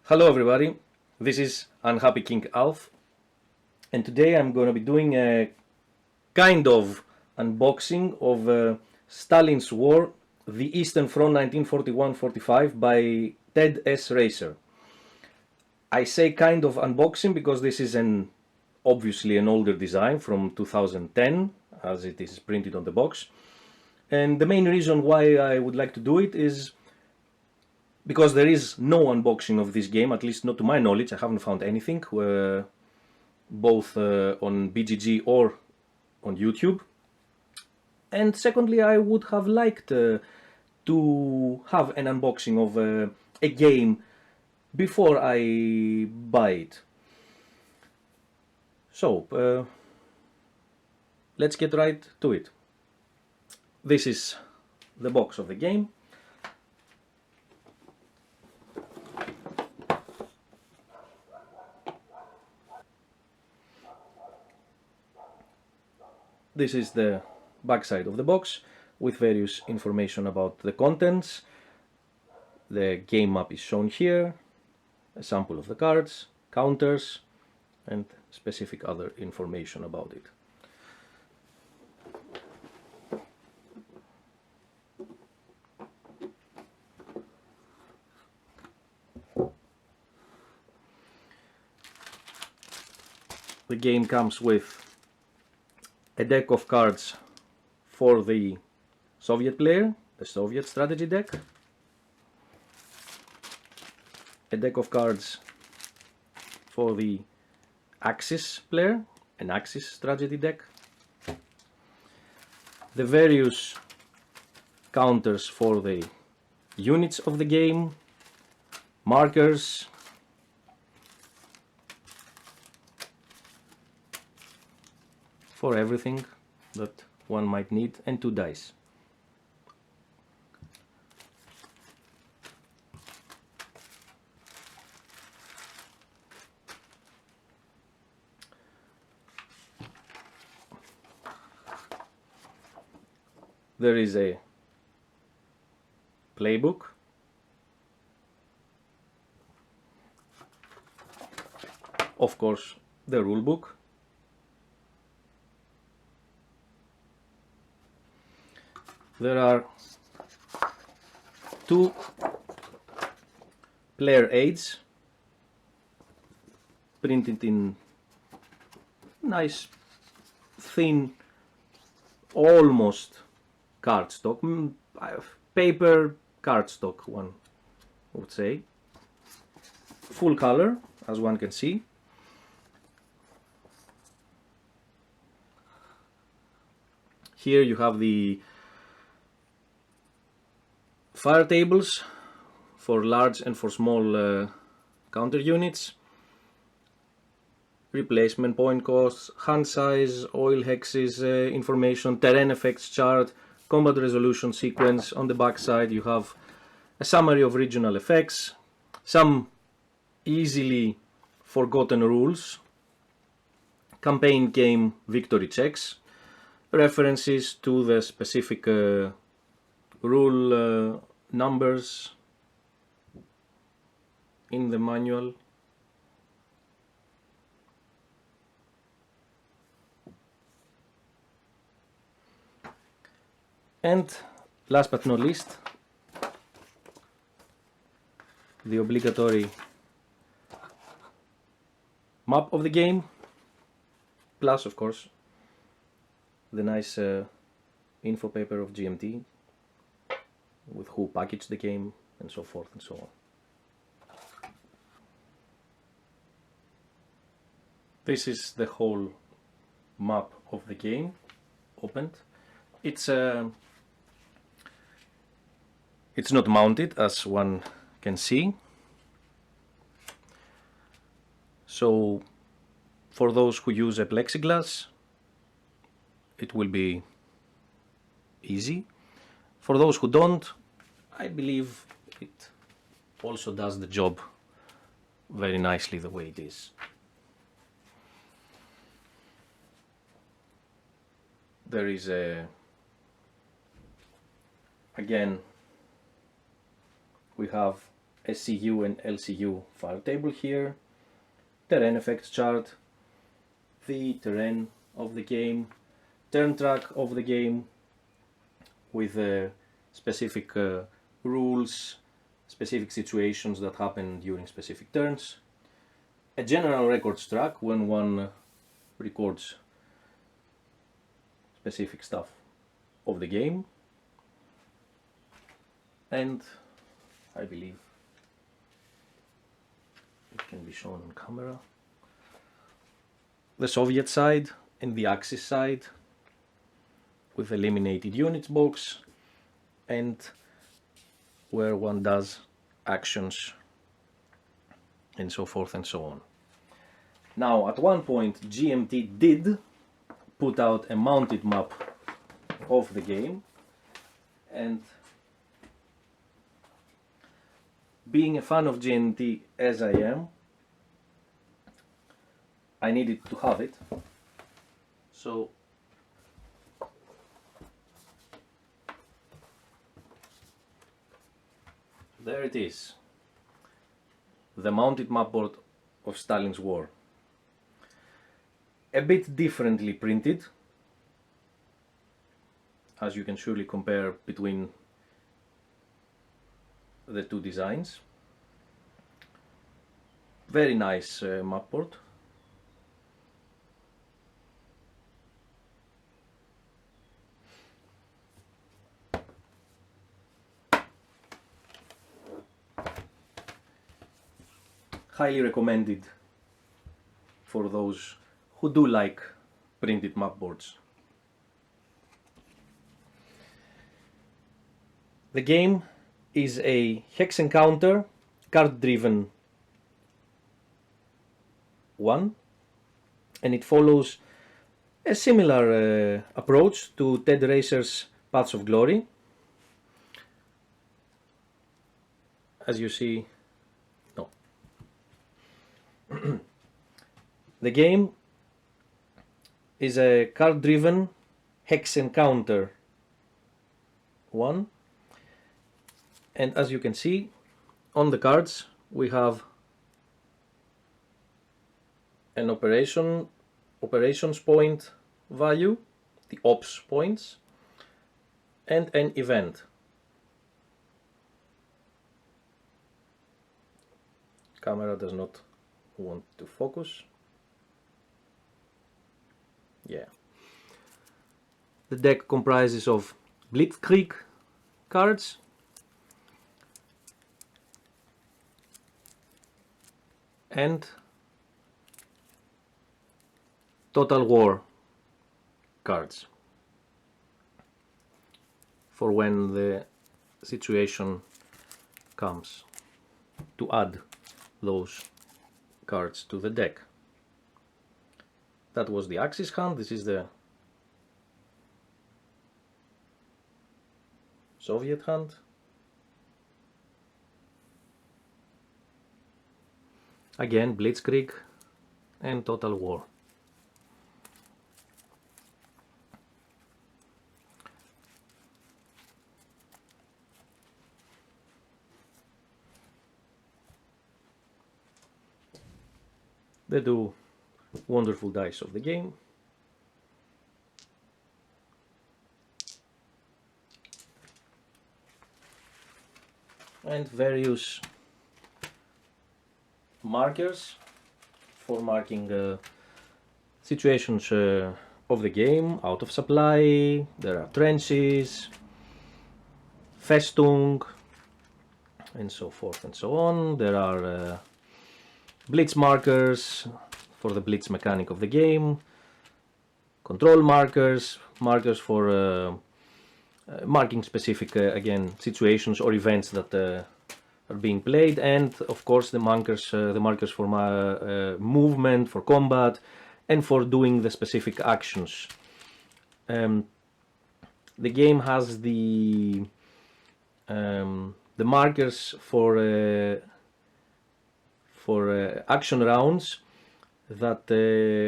Hello everybody, this is Unhappy King Alf, and today I'm going to be doing a kind of unboxing of Stalin's War, The Eastern Front 1941-45 by Ted S. Racer. I say kind of unboxing because this is obviously an older design from 2010, as it is printed on the box. And the main reason why I would like to do it is because there is no unboxing of this game, at least not to my knowledge. I haven't found anything, both on BGG or on YouTube. And secondly, I would have liked to have an unboxing of a game before I buy it. So, let's get right to it. This is the box of the game. This is the backside of the box with various information about the contents. The game map is shown here, a sample of the cards, counters, and specific other information about it. The game comes with a deck of cards for the Soviet player, the Soviet strategy deck, a deck of cards for the Axis player, an Axis strategy deck, the various counters for the units of the game, markers, for everything that one might need, and 2 dice. There is a playbook, of course the rule book, there are 2 player aids printed in nice thin, almost cardstock, paper cardstock, one would say, full color as one can see. Here you have the fire tables for large and for small counter units, replacement point costs, hand size, oil hexes information, terrain effects chart, combat resolution sequence. On the back side you have a summary of regional effects, some easily forgotten rules, campaign game victory checks, references to the specific rule numbers in the manual, and last but not least, the obligatory map of the game, plus of course the nice info paper of GMT with who packaged the game and so forth and so on. This is the whole map of the game opened. It's not mounted, as one can see, so for those who use a plexiglass it will be easy. For those who don't, I believe it also does the job very nicely the way it is. There is again we have SCU and LCU file table here, terrain effects chart, the terrain of the game, turn track of the game with specific rules, specific situations that happen during specific turns, a general records track when one records specific stuff of the game, and I believe it can be shown on camera, the Soviet side and the Axis side with eliminated units box, and where one does actions and so forth and so on. Now at one point GMT did put out a mounted map of the game, and being a fan of GMT as I am, I needed to have it, so there it is, the mounted mapboard of Stalin's War. A bit differently printed, as you can surely compare between the two designs. Very nice mapboard. Highly recommended for those who do like printed mapboards. The game is a hex encounter, card driven one, and it follows a similar approach to Ted Racer's Paths of Glory. As you see, no. The game is a card driven hex encounter one, and as you can see on the cards we have an operations point value, the ops points, and an event. Camera does not want to focus. Yeah. The deck comprises of Blitzkrieg cards, and Total War cards for when the situation comes to add those cards to the deck. That was the Axis hand. This is the Soviet hand. Again, Blitzkrieg and Total War. They do wonderful dice of the game. And various markers for marking situations of the game. Out of supply, there are trenches, Festung, and so forth and so on. There are blitz markers for the blitz mechanic of the game, control markers, markers for marking specific again situations or events that are being played, and of course the markers for movement, for combat, and for doing the specific actions. The game has the markers for action rounds that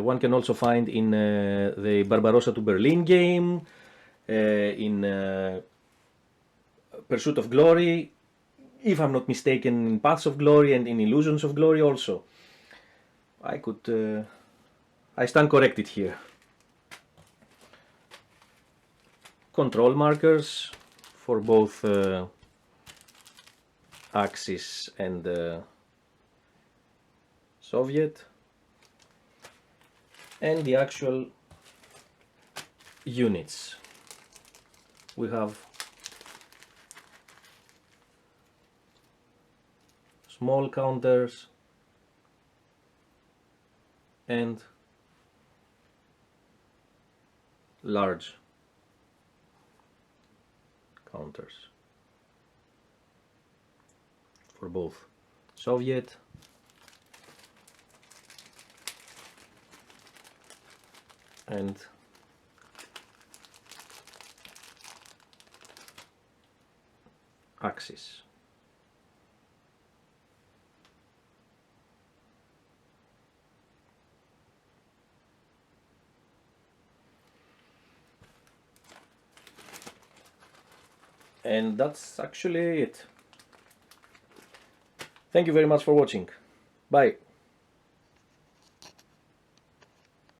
one can also find in the Barbarossa to Berlin game, in Pursuit of Glory, if I'm not mistaken, in Paths of Glory and in Illusions of Glory also. I stand corrected here. Control markers for both Axis and Soviet, and the actual units. We have small counters and large counters for both Soviet and Axis. And that's actually it. Thank you very much for watching. Bye.